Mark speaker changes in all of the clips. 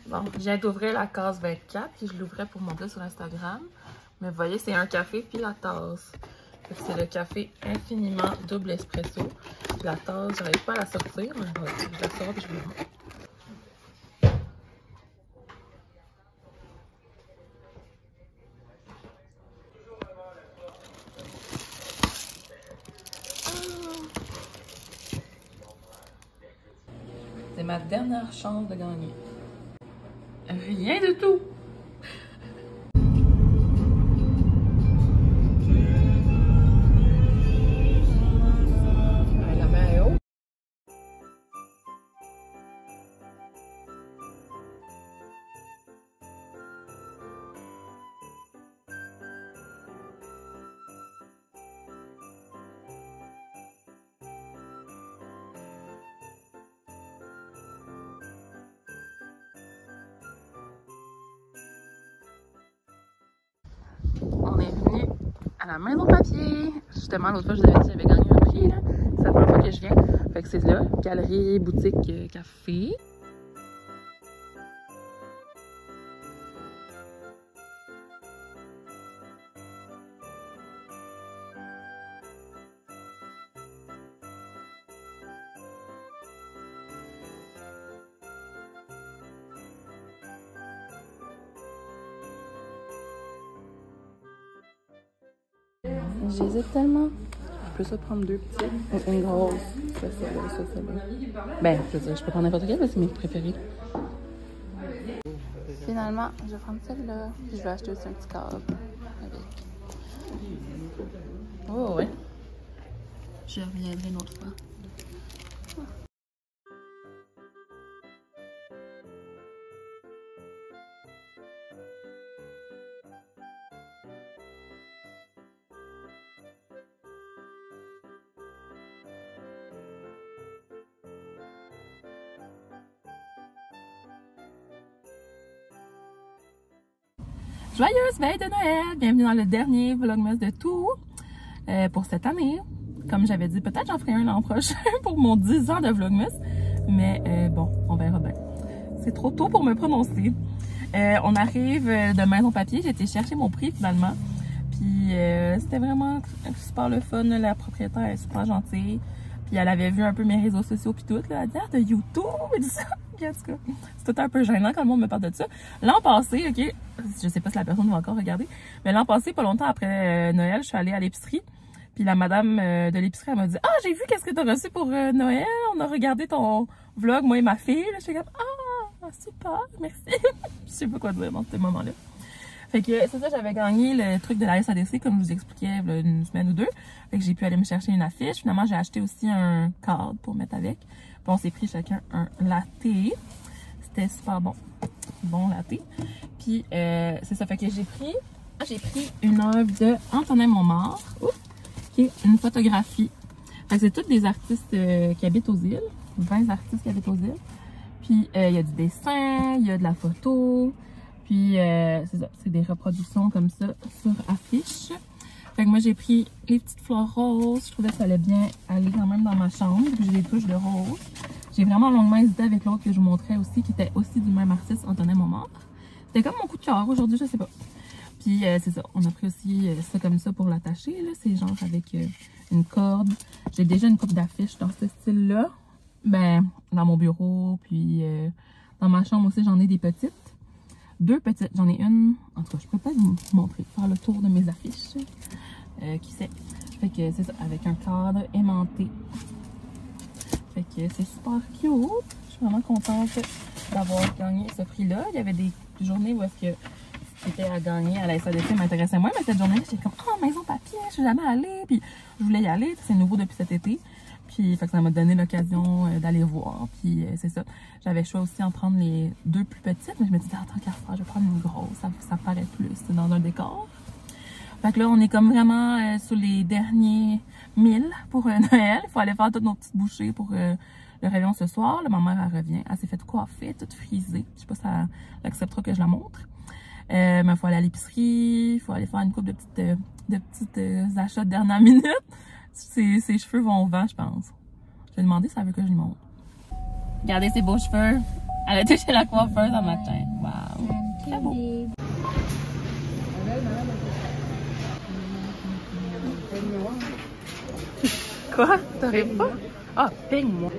Speaker 1: Bon, je viens d'ouvrir la case 24 puis je l'ouvrais pour montrer sur Instagram. Mais vous voyez, c'est un café puis la tasse. C'est le café infiniment double espresso. Puis la tasse, j'arrive pas à la sortir. Mais je la sors et je vous montre. C'est ma dernière chance de gagner. Rien du tout! La main est haute. On est venu à la Maison Papier. Justement, l'autre fois, je vous avais dit que j'avais gagné un prix. C'est la première fois que je viens. Fait que c'est là, galerie, boutique, café. J'hésite tellement. Je peux ça prendre deux petites ou une grosse. Ça, celle-là. Ben, je veux dire, je peux prendre n'importe quelle, mais c'est mes préférés. Finalement, je vais prendre celle-là. Puis je vais acheter aussi un petit cadre avec. Oh, ouais. Je reviendrai une autre fois. Joyeuse veille de Noël! Bienvenue dans le dernier vlogmas de tout pour cette année. Comme j'avais dit, peut-être j'en ferai un l'an prochain pour mon 10 ans de vlogmas. Mais bon, on verra bien. C'est trop tôt pour me prononcer. On arrive de Maison Papier. J'ai été chercher mon prix finalement. Puis c'était vraiment super le fun. La propriétaire est super gentille. Puis elle avait vu un peu mes réseaux sociaux puis tout. Là, elle dit, ah, de YouTube et tout ça. En tout cas, c'est tout un peu gênant quand le monde me parle de ça. L'an passé, ok, je sais pas si la personne va encore regarder, mais l'an passé, pas longtemps après Noël, je suis allée à l'épicerie. Puis la madame de l'épicerie, elle m'a dit, ah, j'ai vu qu'est-ce que t'as reçu pour Noël. On a regardé ton vlog, moi et ma fille. J'étais comme, ah, super, merci. Je sais pas quoi dire dans ce moment-là. Fait que c'est ça, j'avais gagné le truc de la SADC, comme je vous expliquais il y a une semaine ou deux. Fait que j'ai pu aller me chercher une affiche. Finalement, j'ai acheté aussi un cadre pour mettre avec. Puis on s'est pris chacun un latte. C'était super bon. Bon latte. Puis c'est ça, fait que j'ai pris une œuvre de Antonin Montmartre, qui est une photographie. Fait que c'est tous des artistes qui habitent aux îles. 20 artistes qui habitent aux îles. Puis il y a du dessin, il y a de la photo. Puis c'est ça, c'est des reproductions comme ça sur affiche. Fait que moi j'ai pris les petites fleurs roses. Je trouvais que ça allait bien aller quand même dans ma chambre. Puis j'ai des touches de rose. J'ai vraiment longuement hésité avec l'autre que je vous montrais aussi, qui était aussi du même artiste, Antonin Montmartre. C'était comme mon coup de cœur aujourd'hui, je sais pas. Puis c'est ça, on a pris aussi ça comme ça pour l'attacher. C'est genre avec une corde. J'ai déjà une coupe d'affiches dans ce style-là. Ben, dans mon bureau, puis dans ma chambre aussi, j'en ai des petites. Deux petites, j'en ai une, en tout cas, je peux pas vous montrer, faire le tour de mes affiches, qui sait. Fait que c'est ça, avec un cadre aimanté. Fait que c'est super cute. Je suis vraiment contente d'avoir gagné ce prix-là. Il y avait des journées où est-ce que c'était à gagner à la SADC m'intéressait moins, mais cette journée-là, j'étais comme, oh, Maison Papier, je suis jamais allée, puis je voulais y aller, c'est nouveau depuis cet été. Puis fait que ça m'a donné l'occasion d'aller voir. Puis c'est ça. J'avais choisi aussi en prendre les deux plus petites. Mais je me disais, en tant qu'à faire, je vais prendre une grosse. Ça paraît plus dans un décor. Fait que là, on est comme vraiment sur les derniers 1000 pour Noël. Il faut aller faire toutes nos petites bouchées pour le réveillon ce soir. Là, ma mère, elle revient. Elle s'est fait coiffer, toute frisée. Je sais pas si elle acceptera que je la montre. Mais il faut aller à l'épicerie. Il faut aller faire une couple de petites achats de dernière minute. Ses cheveux vont au vent, je pense. Je vais demander si elle veut que je lui montre. Regardez ses beaux cheveux. Elle a touché la coiffeuse un matin. Wow. Très beau. Quoi? T'arrives pas? Ah, peigne-moi.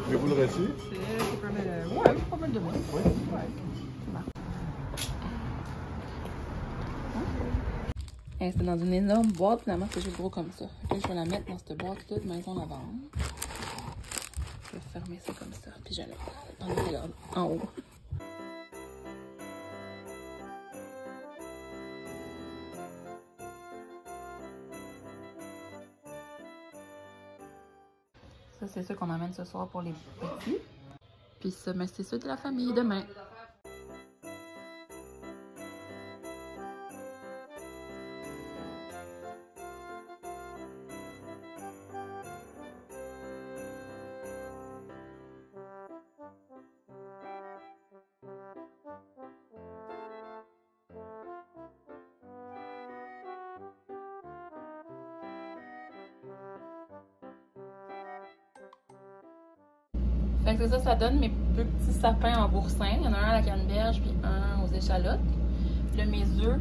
Speaker 2: Mais vous l'aurez su?
Speaker 1: Ouais, pas mal de moi. C'est dans une énorme boîte, finalement, c'est juste gros comme ça. Fait que je vais la mettre dans cette boîte-là de maison à vendre. Je vais fermer ça comme ça, puis je vais la mettre en haut. Ça, c'est ça qu'on amène ce soir pour les petits. Puis ça, mais c'est ça de la famille demain. Fait que c'est ça, ça donne mes deux petits sapins en boursin. Il y en a un à la canneberge puis un aux échalotes. Puis là, mes œufs,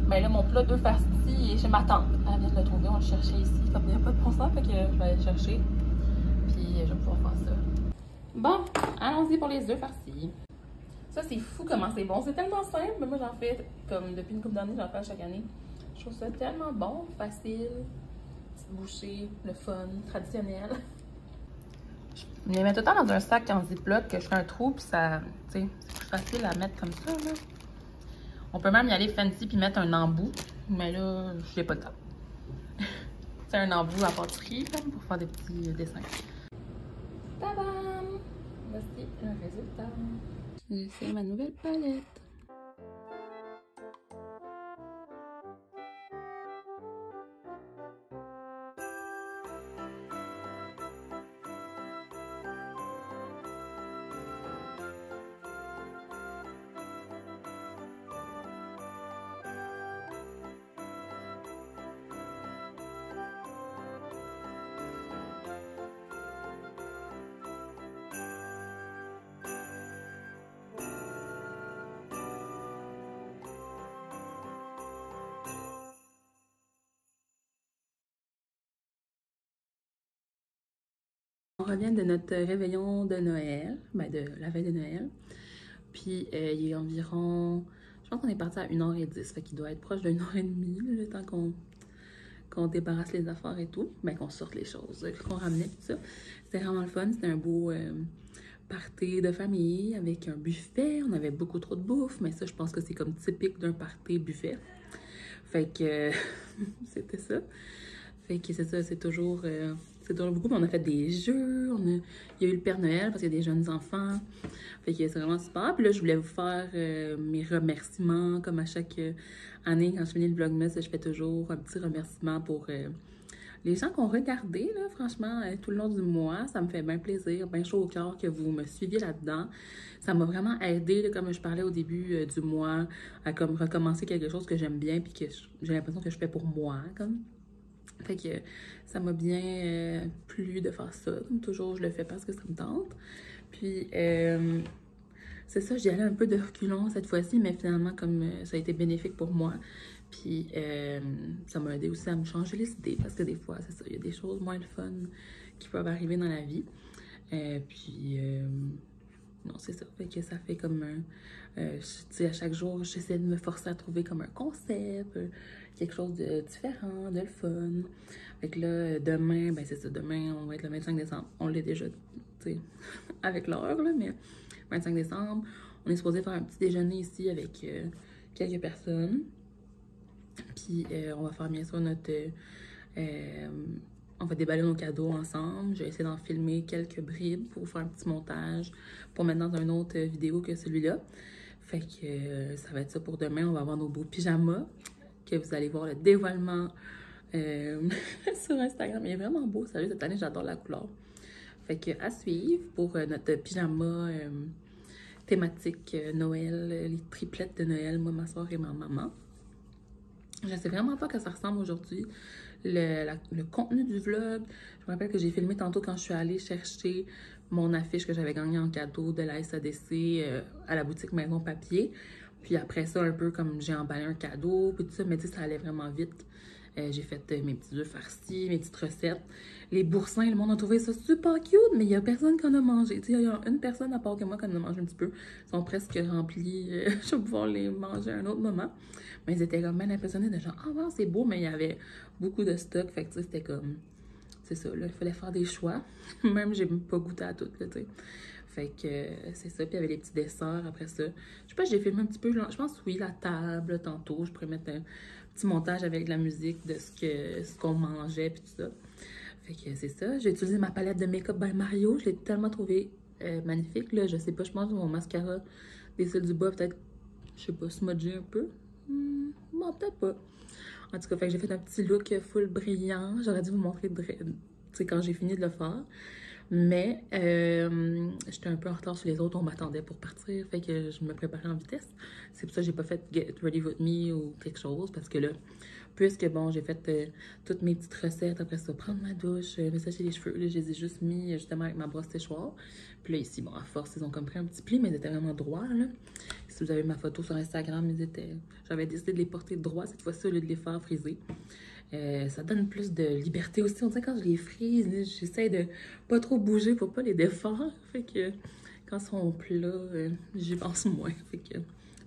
Speaker 1: ben là, mon plat d'œufs farcis est chez ma tante. Elle vient de le trouver, on le cherchait ici. Comme il n'y a pas de bon sens, fait que je vais aller le chercher. Puis je vais pouvoir faire ça. Bon, allons-y pour les œufs farcis. Ça, c'est fou comment c'est bon. C'est tellement simple, mais moi, j'en fais comme depuis une couple d'années, j'en fais à chaque année. Je trouve ça tellement bon, facile, petite bouchée, le fun, traditionnel. Je les mets tout le temps dans un sac en ziploc que je fais un trou, puis ça, tu sais, c'est plus facile à mettre comme ça, là. On peut même y aller fancy puis mettre un embout, mais là, je n'ai pas le temps. C'est un embout à pâtisserie, comme, pour faire des petits dessins. Tadam! Voici le résultat. C'est ma nouvelle palette. On revient de notre réveillon de Noël, ben de la veille de Noël. Puis il est environ, je pense qu'on est parti à 1h10, fait qu'il doit être proche de 1h30, le temps qu'on débarrasse les affaires et tout, ben qu'on sorte les choses, qu'on ramenait tout ça. C'était vraiment le fun, c'était un beau party de famille avec un buffet. On avait beaucoup trop de bouffe, mais ça je pense que c'est comme typique d'un party buffet. Fait que c'était ça. Fait que c'est ça, c'est toujours beaucoup. On a fait des jeux, il y a eu le Père Noël parce qu'il y a des jeunes enfants. Fait que c'est vraiment super. Puis là, je voulais vous faire mes remerciements, comme à chaque année, quand je finis le Vlogmas, je fais toujours un petit remerciement pour les gens qui ont regardé, là, franchement, tout le long du mois. Ça me fait bien plaisir, bien chaud au cœur que vous me suiviez là-dedans. Ça m'a vraiment aidé, là, comme je parlais au début du mois, à comme recommencer quelque chose que j'aime bien puis que j'ai l'impression que je fais pour moi, comme. Fait que ça m'a bien plu de faire ça. Comme toujours, je le fais parce que ça me tente. Puis, c'est ça, j'y allais un peu de reculons cette fois-ci, mais finalement, comme ça a été bénéfique pour moi. Puis, ça m'a aidé aussi à me changer les idées parce que des fois, c'est ça, il y a des choses moins le fun qui peuvent arriver dans la vie. Puis, non, c'est ça. Fait que ça fait comme tu sais, à chaque jour, j'essaie de me forcer à trouver comme un concept, quelque chose de différent, de le fun. Fait que là, demain, ben c'est ça, demain, on va être le 25 décembre. On l'est déjà, tu sais, avec l'heure, là, mais 25 décembre, on est supposé faire un petit déjeuner ici avec quelques personnes. Puis, on va faire bien sûr notre... on va déballer nos cadeaux ensemble. Je vais essayer d'en filmer quelques bribes pour faire un petit montage pour mettre dans une autre vidéo que celui-là. Fait que ça va être ça pour demain. On va avoir nos beaux pyjamas que vous allez voir le dévoilement sur Instagram. Il est vraiment beau, sérieux, cette année, j'adore la couleur. Fait que à suivre pour notre pyjama thématique Noël, les triplettes de Noël, moi, ma soeur et ma maman. Je sais vraiment pas à quoi ça ressemble aujourd'hui. Le contenu du vlog, je me rappelle que j'ai filmé tantôt quand je suis allée chercher mon affiche que j'avais gagnée en cadeau de la SADC à la boutique Maison Papier. Puis après ça, un peu comme j'ai emballé un cadeau, puis tout ça, mais tu sais, ça allait vraiment vite. J'ai fait mes petits œufs farcis, mes petites recettes. Les boursins, le monde a trouvé ça super cute, mais il n'y a personne qui en a mangé. Tu sais, il y a une personne à part que moi qui en a mangé un petit peu. Ils sont presque remplis. Je vais pouvoir les manger à un autre moment. Mais ils étaient comme bien impressionnés de genre, ah wow, c'est beau, mais il y avait beaucoup de stock. Fait que tu sais, c'était comme, c'est ça, là, il fallait faire des choix. Même, j'ai pas goûté à tout, là, tu sais. Fait que c'est ça. Puis il y avait les petits desserts après ça. Je sais pas, j'ai filmé un petit peu. Je pense, oui, la table, tantôt. Je pourrais mettre un petit montage avec de la musique de ce qu'on mangeait, puis tout ça. Fait que c'est ça. J'ai utilisé ma palette de Make-up by Mario. Je l'ai tellement trouvé magnifique, là. Je sais pas, je pense que mon mascara des cils du bas, peut-être, je sais pas, smudgé un peu. Bon, peut-être pas. En tout cas, fait que j'ai fait un petit look full brillant. J'aurais dû vous montrer quand j'ai fini de le faire. Mais j'étais un peu en retard sur les autres, on m'attendait pour partir, fait que je me préparais en vitesse. C'est pour ça que j'ai pas fait Get Ready With Me ou quelque chose, parce que là, puisque bon, j'ai fait toutes mes petites recettes, après ça, prendre ma douche, me sécher les cheveux, là, je les ai juste mis justement avec ma brosse séchoir. Puis là, ici, bon, à force, ils ont comme pris un petit pli, mais ils étaient vraiment droits, là. Si vous avez ma photo sur Instagram, j'avais décidé de les porter droits cette fois-ci au lieu de les faire friser. Ça donne plus de liberté aussi. On dirait quand je les frise, j'essaie de pas trop bouger pour pas les défaire. Fait que quand ils sont plats, j'y pense moins. Fait que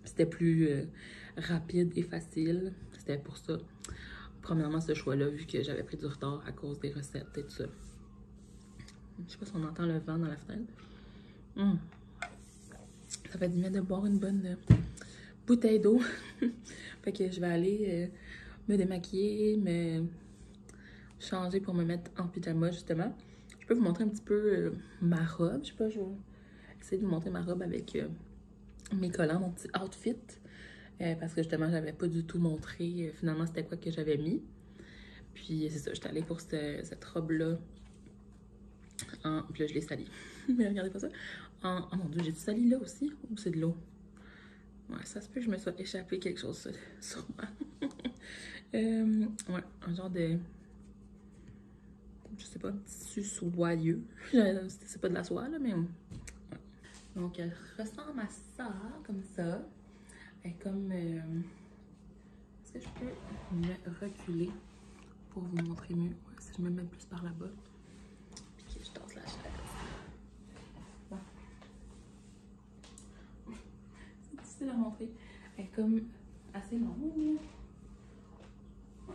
Speaker 1: c'était plus rapide et facile. C'était pour ça. Premièrement, ce choix-là, vu que j'avais pris du retard à cause des recettes et tout ça. Je sais pas si on entend le vent dans la fenêtre. Ça fait du bien de boire une bonne bouteille d'eau. Fait que je vais aller me démaquiller, me changer pour me mettre en pyjama, justement. Je peux vous montrer un petit peu ma robe. Je sais pas, je vais essayer de vous montrer ma robe avec mes collants, mon petit outfit. Parce que justement, j'avais pas du tout montré finalement c'était quoi que j'avais mis. Puis c'est ça, j'étais allée pour cette robe-là. Puis là, je l'ai salie. Mais regardez pas ça. Oh mon Dieu, j'ai-tu sali là aussi? Ou c'est de l'eau? Ouais, ça se peut que je me sois échappé quelque chose, sûrement. Ouais, un genre de... Je sais pas, un tissu soyeux. C'est pas de la soie, là, mais... Ouais. Donc, elle ressemble à ça, comme ça. Et comme... Est-ce que je peux me reculer pour vous montrer mieux? Ouais, si je me mets plus par là-bas. Puis que je tasse la chaise. Bon. C'est difficile à montrer. Elle est comme assez longue. Ouais.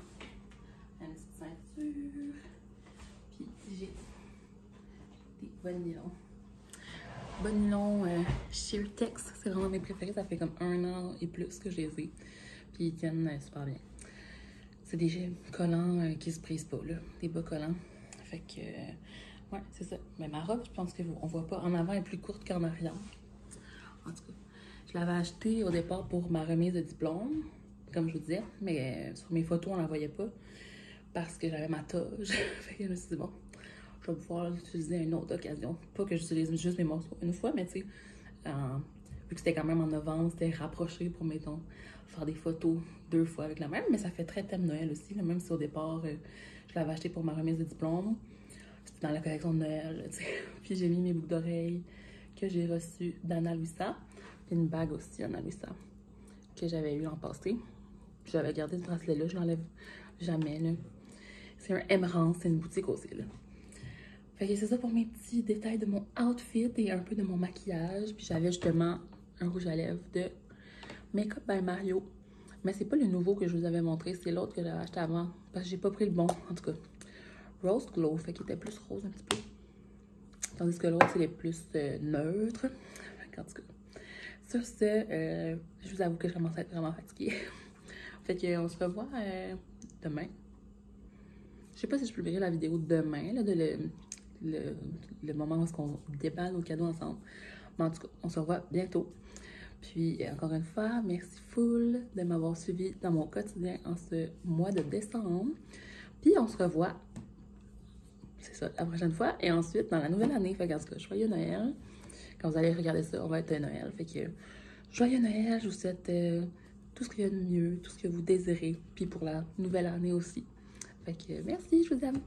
Speaker 1: Une petite ceinture. Puis j'ai des bas nylons. Bas nylons Sheertex, c'est vraiment mes préférés. Ça fait comme 1 an et plus que je les ai. Puis ils tiennent super bien. C'est des collants qui se brisent pas, là. Des bas collants. Fait que, ouais, c'est ça. Mais ma robe, je pense qu'on voit pas. En avant, elle est plus courte qu'en arrière. En tout cas, je l'avais achetée au départ pour ma remise de diplôme, comme je vous disais. Mais sur mes photos, on la voyait pas. Parce que j'avais ma toge. Fait que je me suis dit, bon, je vais pouvoir l'utiliser à une autre occasion. Pas que j'utilise juste mes morceaux une fois, mais tu sais, vu que c'était quand même en novembre, c'était rapproché pour, mettons, faire des photos 2 fois avec la même. Mais ça fait très thème Noël aussi, là, même si au départ, je l'avais acheté pour ma remise de diplôme. C'était dans la collection de Noël, tu sais. Puis j'ai mis mes boucles d'oreilles que j'ai reçues d'Anna Luisa. Puis une bague aussi d'Anna Luisa que j'avais eu l'an passé. Puis j'avais gardé ce bracelet-là, je l'enlève jamais, là. C'est un Emerald, c'est une boutique aussi, là. Fait que c'est ça pour mes petits détails de mon outfit et un peu de mon maquillage. Puis j'avais justement un rouge à lèvres de Make-up by Mario. Mais c'est pas le nouveau que je vous avais montré, c'est l'autre que j'avais acheté avant. Parce que j'ai pas pris le bon, en tout cas. Rose Glow, fait qu'il était plus rose un petit peu. Tandis que l'autre, c'est plus neutre. En tout cas, sur ce, je vous avoue que je commence à être vraiment fatiguée. Fait qu'on se revoit demain. Je sais pas si je publierai la vidéo demain, là, le moment où on déballe nos cadeaux ensemble. Mais en tout cas, on se revoit bientôt. Puis, encore une fois, merci full de m'avoir suivi dans mon quotidien en ce mois de décembre. Puis, on se revoit, c'est ça, la prochaine fois. Et ensuite, dans la nouvelle année. Fait qu'en tout cas, joyeux Noël. Quand vous allez regarder ça, on va être Noël. Fait que, joyeux Noël, je vous souhaite tout ce qu'il y a de mieux, tout ce que vous désirez. Puis pour la nouvelle année aussi. Fait que, merci, je vous aime.